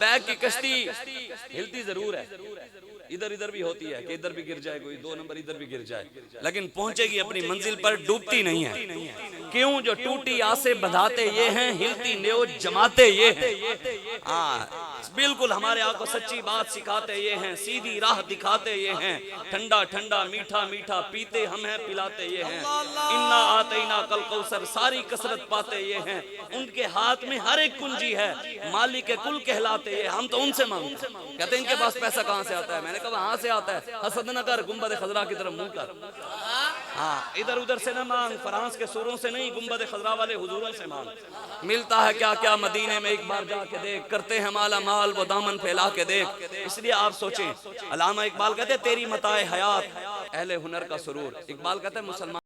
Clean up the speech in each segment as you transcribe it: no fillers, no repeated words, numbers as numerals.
Pack की कश्ती हिलती जरूर है, इधर इधर भी होती है कि इधर भी गिर जाए कोई, 2 नंबर इधर भी गिर जाए, लेकिन पहुंचेगी अपनी मंजिल पर, डूबती नहीं है। क्यों? जो टूटी आसे बधाते ये हैं, हिलती न्योज जमाते ये हैं। हाँ बिल्कुल, हमारे आपको सच्ची बात सिखाते ये हैं, सीधी राह दिखाते ये हैं, ठंडा ठंडा मीठा मीठा पीते हम हैं, पिलाते ये हैं। इन्ना आतैना कल कौसर, सारी कसरत पाते ये हैं। उनके हाथ में हर एक कुंजी है, मालिक के कुल कहलाते ये। हम तो उनसे मांगते, कहते हैं इनके पास पैसा कहाँ से आता है? मैंने कहा वहां से आता है, हसद न कर, गुंबद खजरा की तरफ मुंह कर। हाँ, इधर उधर से ना मांग, फ्रांस के सूरों से नहीं, गुंबद खजरा वाले हुजूरों से मांग। मिलता है क्या क्या मदीने में, एक बार जाके देख, करते हैं माला माल वो दामन फैला के देख। इसलिए आप सोचें, अल्लामा इकबाल कहते हैं तेरी मताए हयात अहले हुनर का सुरूर। इकबाल कहते हैं मुसलमान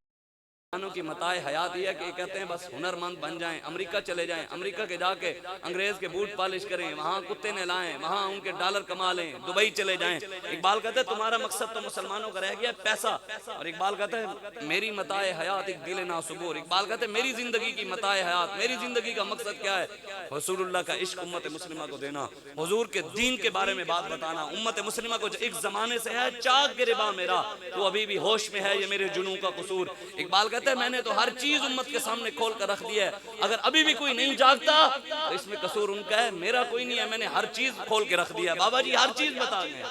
की मताए हयात ये है कि कहते हैं बस हुनरमंद बन जाएं, अमेरिका चले जाएं, अमेरिका के जाके अंग्रेज के बूट पॉलिश करें, वहाँ कुत्ते नहलाएं, वहाँ उनके डॉलर कमा लें, दुबई चले जाएं। इकबाल कहते हैं तुम्हारा मकसद तो मुसलमानों का रह गया पैसा। और इकबाल कहते हैं मेरी मताए हयात एक दिल ना सुबूर। इकबाल कहते हैं मेरी जिंदगी की मताए हयात, मेरी जिंदगी का मकसद क्या है? रसूलुल्लाह का इश्क उम्मत मुस्लिमा को देना, हुजूर के दीन के बारे में बात बताना। उम्मत मुस्लिमा को एक जमाने से है चाक गिरबा मेरा, तो अभी भी होश में है, ये मेरे जुनून का कसूर। इकबाल कहते हैं मैंने तो हर चीज उम्मत के सामने खोल कर रख दिया है, अगर अभी भी कोई नहीं जागता तो इसमें कसूर उनका है, मेरा कोई नहीं है, मैंने हर चीज खोल के रख दिया है। बाबा जी हर चीज बता गए।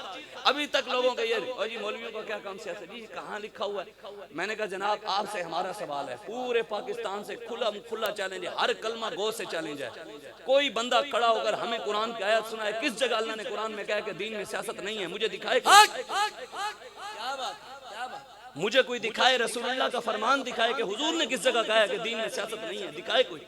अभी तक लोगों का ये, और जी मौलवियों का क्या काम सियासत, जी कहाँ लिखा हुआ है? मैंने कहा जनाब आपसे हमारा सवाल है, पूरे पाकिस्तान से खुला चैलेंज है, हर कलमा गो से चैलेंज है। कोई बंदा खड़ा होकर हमें कुरान की आयत सुनाए, किस जगह अल्लाह ने कुरान में कहा कि दीन में सियासत नहीं है, मुझे दिखाए। मुझे कोई दिखाए, रसूलुल्लाह का फरमान दिखाए कि हुजूर ने किस जगह कहा है कि दीन में सियासत नहीं है, दिखाए कोई।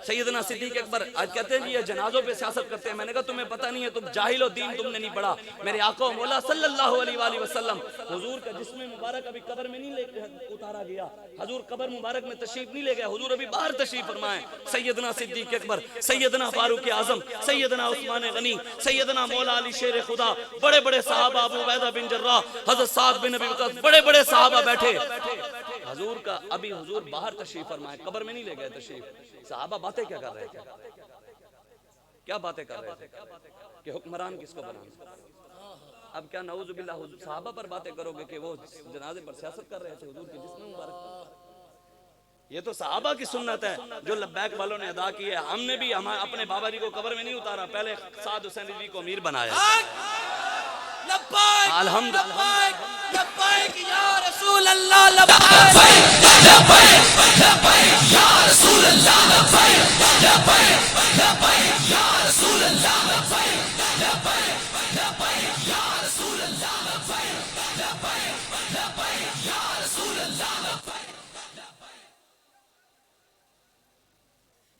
सैयदना सिद्दीक अकबर आज कहते हैं जी ये जनाजों पे सियासत करते हैं। मैंने कहा तुम्हें पता नहीं है, तुम जाहिल हो, दीन तुमने नहीं पढ़ा। मेरे आका मौला सल्लल्लाहु अलैहि वसल्लम, हुजूर का जिस्म मुबारक अभी कब्र में नहीं ले उतारा गया, हुजूर कब्र मुबारक में तशरीफ नहीं ले गया, हुजूर अभी बाहर तशरीफ फरमाए। सैयदना सिद्दीक अकबर, सैयदना फारूक आजम, सैयदना उस्मान गनी, सैयदना मौला अली शेर खुदा, बड़े बड़े साहबा, अबू उबैदा बिन जर्राह, हजरत साद बिन अबी वक़्क़ास, बड़े बड़े साहबा बैठे। हुजूर का अभी हुजूर बाहर तशरीफ फरमाए, कब्र में नहीं ले गए तशरीफ। साहबा बातें क्या कर रहे थे? क्या बातें कर रहे थे कि हुक्मरान किसको बनाना? अब क्या नऊजुबिल्लाह साहबा पर बातें करोगे कि वो जनाजे पर सियासत कर रहे थे हुजूर के जिस्म मुबारक? ये तो साहबा की सुन्नत है जो लब्बैक वालों ने अदा की है। हमने भी अपने बाबा जी को कब्र में नहीं उतारा, पहले साद हुसैन जी को अमीर बनाया।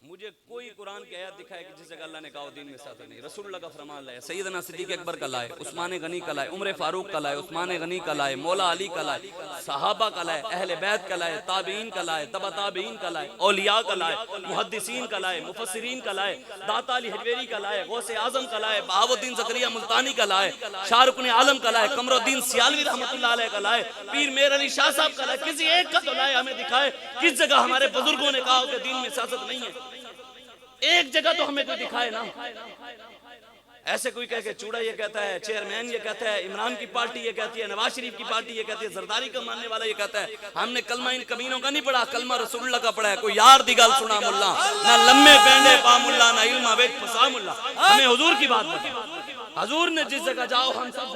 मुझे कोई कुरान की आयत दिखाए कि जिस जगह अल्लाह ने कहा दीन में सियासत नहीं। रसूलुल्लाह का फरमान लाए, सैयदना सिद्दीक अकबर का लाए, उस्मान गनी का लाए, उमर फारूक का लाए, उस्मान गनी का लाए, मौला अली का लाए, सहाबा का लाए, अहले बैत का लाए, ताबीन का लाए, तबा ताबीन का लाए, औलिया का लाए, मुहद्दिसीन का लाए, मुफस्सिरीन का लाए, दाता अली हजवेरी का लाए, गौसे आजम का लाए, बहाउद्दीन ज़करिया मुल्तानी का लाए, शाहरुख आलम का लाए, कमरुद्दीन सियालवी रहमतुल्लाह अलैह का लाए, पीर मेर अली शाह साहब का लाए। किसी एक का तो लाए, हमें दिखाए किस जगह हमारे बुजुर्गों ने कहा कि दीन में सियासत नहीं है। एक जगह तो हमें कोई दिखाए ना। ऐसे कोई कह के चूड़ा ये कहता है, चेयरमैन ये कहता है, इमरान की पार्टी ये कहती है, नवाज शरीफ की पार्टी ये कहती है, जरदारी का मानने वाला ये कहता है। हमने कलमा इन कमीनों का नहीं पढ़ा, कलमा रसूलुल्लाह का पढ़ा है। कोई यार दी गल सुना मुल्ला, ना लम्बे पेंडे पा मुल्ला, ना इल्मा वेद फसा मुल्ला। हमें हुजूर की बात बता, हुजूर ने जिस जगह जाओ हम सब,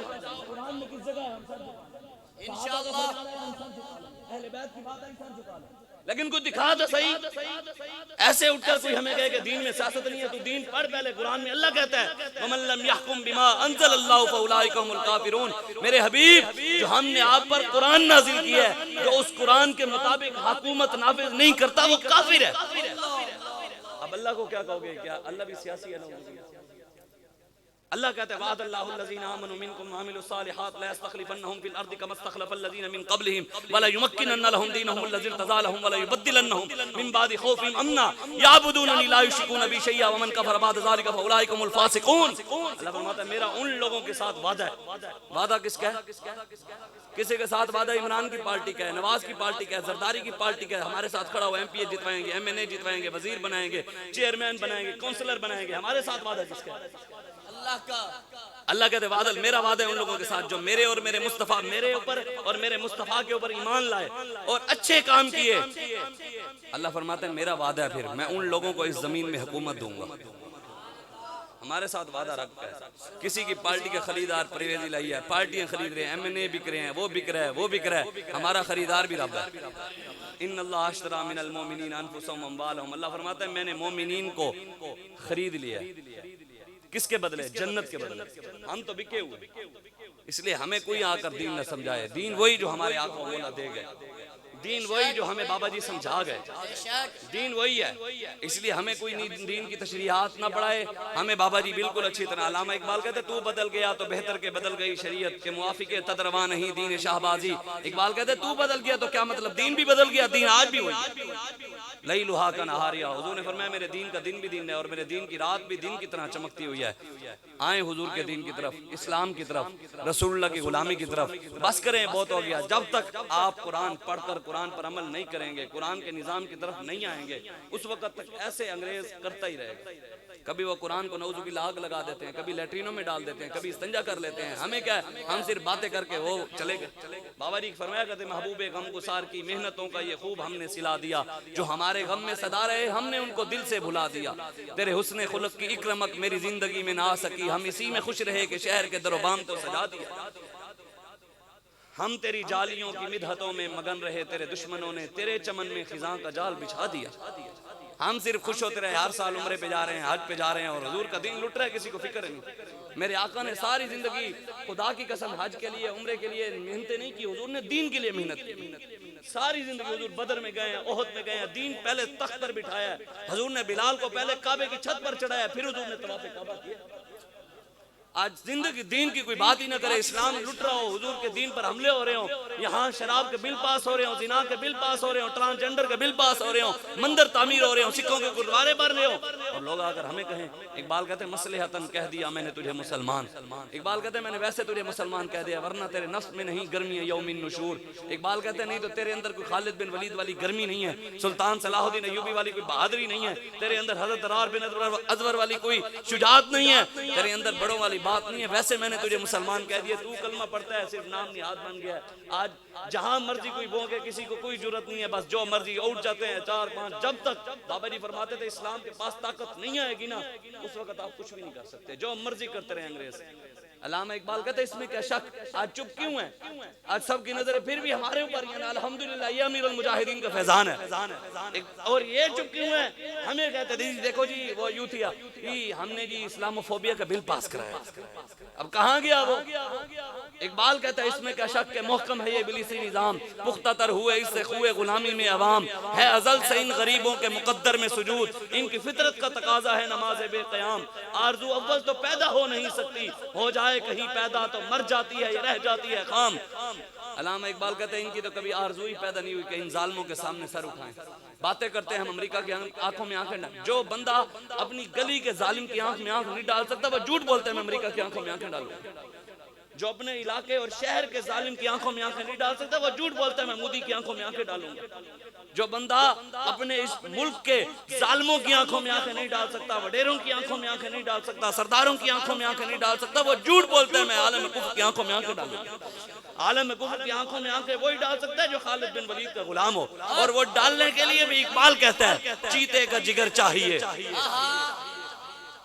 कुरान में किस जगह हम सब इंशाअल्लाह अहले बैत की बात है, सब झुका लो। लेकिन कुछ दिखा तो सही। ऐसे उठकर कोई हमें कहे कि दीन में सियासत नहीं है, तो दीन पढ़ पहले। कुरान में अल्लाह कहता है वमन लम यहकुम बिमा अंज़लल्लाहु फउलाइका हुमुल काफिरून। मेरे हबीब, जो हमने आप पर कुरान नाजिल किया है, जो उस कुरान के मुताबिक हुकूमत नाफिज नहीं करता वो काफिर है। अब अल्लाह को क्या कहोगे? क्या अल्लाह भी सियासी है? अल्लाह कहते हैं वादल्लाहुल्लज़ीना आमनु मिनकुम व अमिलुस्सालिहात ला यस्तखलिफन्नहुम फिल अर्दि कमा इस्तखलफल्लज़ीना मिन क़ब्लिहिम व ला युमक्किनन्ना लहुम दीनहुम अल्लज़ी इर्तज़ा लहुम व ला युबद्दिलन्नहुम मिन बादि खौफिहिम अम्ना याबुदूननी ला युश्रिकूना बि शैय्या व मन कफर बाद ज़ालिका फउलाइका हुमुल फासिकून। अल्लाह फरमाता है मेरा उन लोगों के साथ वादा है। वादा किसका है? किसी के साथ वादा इमरान की पार्टी का है, नवाज की पार्टी का है, जरदारी की पार्टी का है। हमारे साथ खड़ा हुआ एमपीए जितवाएंगे, एमएनए जितवाएंगे, वजीर बनाएंगे, चेयरमैन बनाएंगे, काउंसलर बनाएंगे। हमारे साथ वादा किसका है? अल्लाह का। अल्लाह कहते वादा, मेरा वादा है उन लोगों के साथ जो मेरे और मेरे मुस्तफा, मेरे ऊपर और मेरे मुस्तफा के ऊपर ईमान लाए और अच्छे काम किए। अल्लाह फरमाते हैं मेरा वादा है फिर मैं उन लोगों को इस जमीन में हुकूमत दूंगा। हमारे साथ वादा रखा है। किसी की पार्टी के खरीदार परवेज़ इलाही है, पार्टियां खरीद रहे हैं, एमएनए बिक रहे हैं, वो बिक रहा है, वो बिक रहा है, हमारा खरीदार भी रब है। इन्नल्लाह अश्तरा मिनल मोमिनीन अनफुसहुम व अम्वालहुम। अल्लाह फरमाता है मैंने मोमिनीन को खरीद लिया। किसके बदले? जन्नत के बदले। हम तो बिके हुए, इसलिए हमें कोई आकर दीन न समझाए। दीन वही जो हमारे आका मौला दे गए, दीन वही जो हमें बाबा जी समझा गए, दीन वही है। इसलिए हमें कोई दीन की तशरीहात ना पढ़ाए। हमें बाबा जी बिल्कुल अच्छी तरह, अल्लामा इकबाल कहते तू बदल गया तो बेहतर के बदल गई, शरीयत के मुआफिक तदरवा नहीं दीन शाहबाजी। इकबाल कहते तू बदल गया तो क्या मतलब? दीन भी बदल गया, दीन आज भी वही। लई लुहा का नहारिया, हुजूर ने फरमाया मेरे दीन का दिन भी दिन है और मेरे दीन की रात भी दिन की तरह चमकती हुई है। आए हुजूर के दीन की तरफ, इस्लाम की तरफ, रसूलुल्लाह की गुलामी की तरफ। बस करें, बहुत हो गया। जब तक आप कुरान पढ़कर कुरान पर अमल नहीं करेंगे, कुरान के निज़ाम की तरफ नहीं आएंगे, उस वक्त तक ऐसे अंग्रेज करता ही रहेगा। कभी वो कुरान को नऊजुबिल्लाह आग लगा देते हैं, कभी लैट्रिनों में डाल देते हैं, कभी इस्तिंजा कर लेते हैं। हमें क्या है, हम सिर्फ बातें करके वो चले गए। बाबा जी फरमाया करते महबूबे गमगुसार की मेहनतों का ये खूब हमने सिला दिया, जो हमारे गम में सदा रहे हमने उनको दिल से भुला दिया। तेरे हुस्ने खुलक की इकरमक मेरी जिंदगी में ना आ सकी, हम इसी में खुश रहे कि शहर के दरोबाम तो सजा दिया। हम तेरी जालियों की मिदहतों में मगन रहे, तेरे दुश्मनों ने तेरे चमन में खिजां का जाल बिछा दिया। हम सिर्फ खुश होते रहे, हर साल उम्रे पे जा रहे हैं, हज पे जा रहे हैं और हुजूर का दिन लुट रहा है, किसी को फिक्र नहीं। मेरे आका ने सारी जिंदगी खुदा की कसम हज के लिए, उम्रे के लिए मेहनतें नहीं की, हुजूर ने दीन के लिए मेहनत की। सारी जिंदगी हुजूर बदर में गए, ओहद में गए, दीन पहले तख्त पर बिठाया। हुजूर ने बिलाल को पहले काबे की छत पर चढ़ाया, फिर हुजूर ने तवाफ़े काबा किया। आज जिंदगी दीन की कोई बात ही ना करे, इस्लाम लुट रहा हो, हुजूर के दीन पर हमले हो रहे हो, यहाँ शराब के बिल पास हो रहे हो, जिना के बिल पास हो रहे हो, ट्रांसजेंडर के बिल पास हो रहे हो, मंदिर तामीर हो रहे हो, सिखों के गुरुद्वारे बन रहे हो, और लोग आकर हमें कहें, इकबाल कहते मसलहतन कह दिया मैंने तुझे मुसलमान। इकबाल कहते मैंने वैसे तुझे मुसलमान कह दिया, वरना तेरे नफ्स में नहीं गर्मी है यौमिन नुशूर। इकबाल कहते नहीं तो तेरे अंदर कोई खालिद बिन वलीद वाली गर्मी नहीं है, सुल्तान सलाहुद्दीन अय्यूबी वाली कोई बहादुरी नहीं है, तेरे अंदर हजरत दरार बिन अजवर वाली कोई शुजाअत नहीं है, तेरे अंदर बड़ों वाली बात नहीं है, वैसे मैंने तुझे मुसलमान कह दिया। तू कलमा पढ़ता है, सिर्फ नाम निहाद बन गया है। आज जहां मर्जी कोई भोंके, किसी को कोई जरूरत नहीं है, बस जो मर्जी उठ जाते हैं 4-5। जब तक बाबा जी फरमाते थे इस्लाम के पास ताकत नहीं आएगी ना, उस वक्त आप कुछ भी नहीं कर सकते, जो मर्जी करते रहे अंग्रेज। अल्लामा इकबाल कहते इसमें क्या शक, आज चुप क्यों है? आज सबकी नजर फिर भी हमारे ऊपर है ना, अल्हम्दुलिल्लाह ये अमीरुल मुजाहिदीन का फैजान है। और ये चुप क्यों है? हमें कहते थे देखो जी वो यूथिया, हमने जी इस्लामोफोबिया का बिल पास कराया, अब कहाँ गया वो? इकबाल कहता है इसमें क्या शक है, मुहकम है ये इब्लीसी निजाम, पुख्ता तर हुए इससे खुए गुलामी में अवाम, है अजल से इन गरीबों के मुकद्दर में सुजूद, इनकी फितरत का तकाजा है नमाज बेक़याम। आरज़ू अव्वल तो पैदा हो नहीं सकती, हो जाए कहीं पैदा तो मर जाती है, ये रह जाती है खाम। अल्लामा इकबाल कहते हैं इनकी तो कभी आरज़ू ही पैदा नहीं हुई कि इन जालिमों के सामने सर उठाएं। बातें करते हैं हम अमेरिका की आंखों में आंखें डाल, जो बंदा अपनी गली के जालिम की आंख में आंख नहीं डाल सकता वो झूठ बोलता है मैं अमेरिका की आंखों में आंखें डालूंगा। जो अपने इलाके और शहर के जालिम की आंखों में आंखें नहीं डाल सकता वो झूठ बोलता है मैं मोदी की आंखों में आंखें डालूंगा। जो बंदा अपने इस मुल्क के जालिमों की आंखों में आंखें नहीं डाल सकता, वडेरों की आंखों में आंखें नहीं डाल सकता, सरदारों की आंखों में आंखें नहीं डाल सकता, वो झूठ बोलता है मैं आलम कुफ्र की आंखों में आंखें डालूंगा। आलम कुफ्र की आंखों में आंखें वही डाल सकता है जो खालिद बिन वलीद का गुलाम हो, और वो डालने के लिए भी इकबाल कहता है चीते का जिगर चाहिए।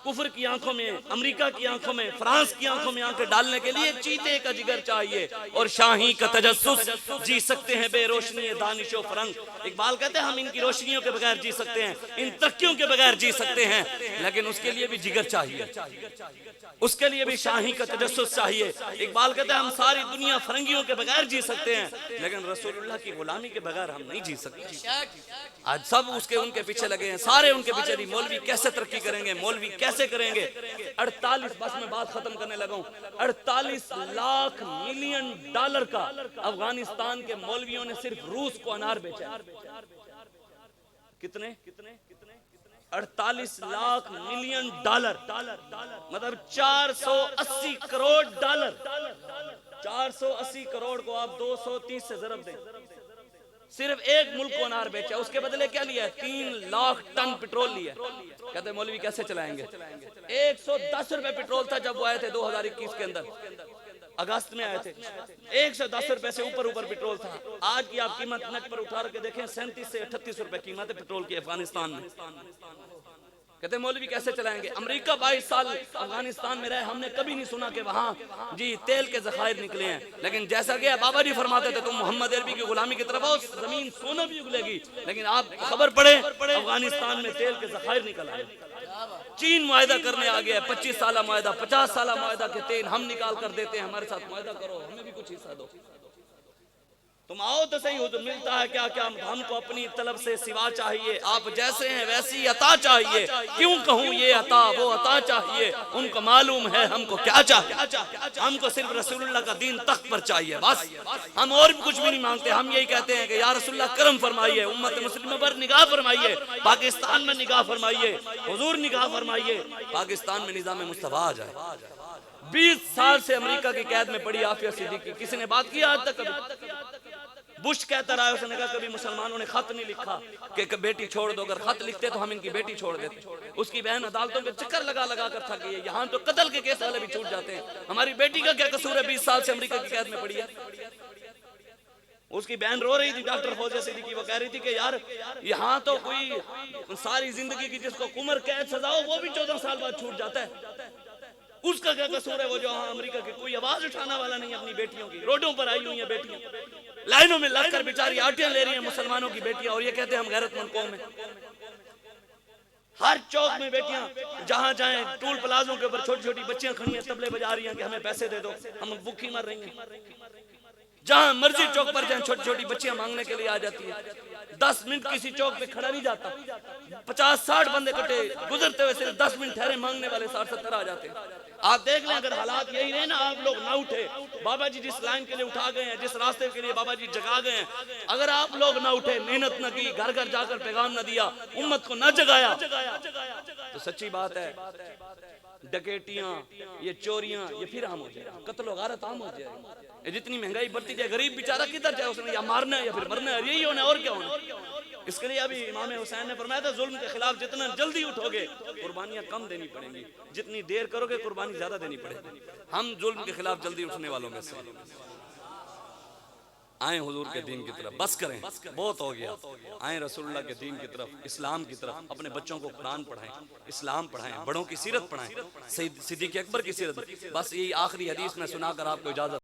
कुफर की आंखों में, अमेरिका की आंखों में, फ्रांस की आंखों में आंखें डालने के लिए चीते का जिगर चाहिए, और शाही का तजस्सुस जी सकते हैं बेरोशनी दानिशो फरंग। इकबाल कहते हैं हम इनकी रोशनियों के बगैर जी सकते हैं, इन तरक्कियों के बगैर जी सकते हैं, लेकिन उसके लिए भी जिगर चाहिए, उसके लिए भी शाही का तजस्सुस चाहिए। इकबाल कहते हैं हम सारी दुनिया फरंगियों के बगैर जी सकते हैं, लेकिन रसूलुल्लाह की गुलामी के बगैर हम नहीं जी सकते। आज सब उसके उनके पीछे लगे हैं, सारे उनके पीछे, मौलवी कैसे तरक्की करेंगे, मौलवी कैसे कैसे करेंगे? 48, बस मैं बात खत्म करने लगा हूं, 48 लाख मिलियन डॉलर का अफगानिस्तान के मौलवियों ने सिर्फ रूस को अनार बेचा। कितने? 48 लाख मिलियन डॉलर, मतलब 480 करोड़ डॉलर। 480 करोड़ को आप 230 से ज़रब दें, सिर्फ एक मुल्क को अनार बेचा। उसके बदले क्या लिया? 3 लाख टन पेट्रोल लिया। कहते मौलवी कैसे चलाएंगे? 110 रुपए पेट्रोल था जब वो आए थे 2021 के अंदर, अगस्त में आए थे। 110 रुपए से ऊपर पेट्रोल था। आज की आप कीमत नेट पर उठा के देखें, 37 से 38 रुपए कीमत है पेट्रोल की अफगानिस्तान में। कहते मौलवी कैसे चलाएंगे? अमेरिका 22 साल अफगानिस्तान में रहे, हमने कभी नहीं सुना कि वहां जी तेल के जखायर निकले हैं। लेकिन जैसा कि बाबा जी फरमाते थे, तुम मोहम्मद अरबी की गुलामी की तरफ आओ, जमीन सोना भी उगलेगी। लेकिन आप खबर पड़े अफगानिस्तान में तेल के जखायर निकल आए। चीन मुआहदा करने आ गया, 25 साल मुआहदा, 50 साल मुआहदा के तेल हम निकाल कर देते हैं, हमारे साथ मुआहदा करो, हमें भी कुछ हिस्सा दो। तुम आओ तो सही हो, तो मिलता है क्या? क्या हमको अपनी तलब से सिवा चाहिए, आप जैसे हैं वैसी अता चाहिए। क्यों कहूँ ये अता वो अता चाहिए, उनको मालूम है हमको क्या चाहिए। हमको सिर्फ रसूलुल्लाह का दीन तख्त पर चाहिए, बस। हम और भी कुछ भी नहीं मांगते। हम यही कहते हैं कि या रसूलुल्लाह करम फरमाइए, उम्मत मुस्लिम पर निगाह फरमाइए, पाकिस्तान में निगाह फरमाइए, हुजूर निगाह फरमाइए, पाकिस्तान में निजाम मुस्तफा आ जाए। 20 साल से अमेरिका की कैद में पड़ी आफिया सिद्दीकी, किसी ने बात की आज तक? कभी बुश कहता रहा है, उसने कहा कभी मुसलमानों ने खत नहीं लिखा कि बेटी छोड़ दो, अगर खत लिखते तो हम इनकी बेटी छोड़ देते। उसकी बहन अदालतों के चक्कर लगा लगा कर थक गई है, यहाँ तो कत्ल के केस वाले भी छूट जाते हैं। हमारी बेटी का क्या कसूर है? 20 साल से अमेरिका की कैद में पड़ी है। उसकी बहन रो रही थी, डॉक्टर फौजिया सिद्दीकी, वो कह रही थी कि यार यहाँ तो कोई सारी जिंदगी की जिसको उम्र कैद सजा हो वो भी 14 साल बाद छूट जाता है। उसका क्या कसूर है? वो जो अमेरिका के कोई आवाज उठाने वाला नहीं अपनी बेटियों की। रोडों पर आई हुई है बेटियां, लाइनों में लगकर बेचारी आटियां ले रही हैं मुसलमानों की बेटियां, और ये कहते हैं हम गैरतमंद कौम है। हर चौक में बेटियां, जहां जाएं टूल प्लाजों के ऊपर छोटी छोटी बच्चियां खड़ी हैं, तबले बजा रही हैं कि हमें पैसे दे दो, हम भूखी मर रही हैं। जहां मर्जी चौक पर जाएं छोटी छोटी बच्चियां मांगने के लिए आ जाती है। 10 मिनट किसी चौक पे खड़ा नहीं जाता, 50-60 बंदे इकट्ठे गुजरते हुए सिर्फ 10 मिनट ठहरे मांगने वाले 60-70 आ जाते हैं। आप देख लें, अगर हालात यही रहे ना, आप लोग ना उठे, बाबा जी जिस लाइन के लिए उठा गए हैं, जिस रास्ते के लिए बाबा जी जगा गए हैं, अगर आप लोग ना उठे, मेहनत न की, घर घर जाकर पैगाम न दिया, उम्मत को न जगाया, तो सच्ची बात है डकैतियां, ये चोरियां, ये फिर आम हो जाएगी, कत्ल गारत आम हो जाएगी। ये जितनी महंगाई बढ़ती जाए, गरीब बेचारा किधर जाए? उसने या मारना है या फिर मरना है, यही होना है और क्या होना। इसके लिए अभी इमाम हुसैन ने फरमाया था, जुल्म के खिलाफ जितना जल्दी उठोगे कुर्बानियां कम देनी पड़ेंगी, जितनी देर करोगे कुर्बानी ज्यादा देनी पड़ेगी। हम जुल्म के खिलाफ जल्दी उठने वालों में से आए हुजूर के दीन की तरफ, बस करें, बहुत हो गया। आए रसूलुल्लाह के दीन की तरफ, इस्लाम की तरफ। अपने बच्चों को कुरान पढ़ाएं, इस्लाम पढ़ाएं, बड़ों की सीरत पढ़ाएं, सिद्दीक़ अकबर की सीरत। बस यही आखिरी हदीस में सुनाकर आपको इजाजत।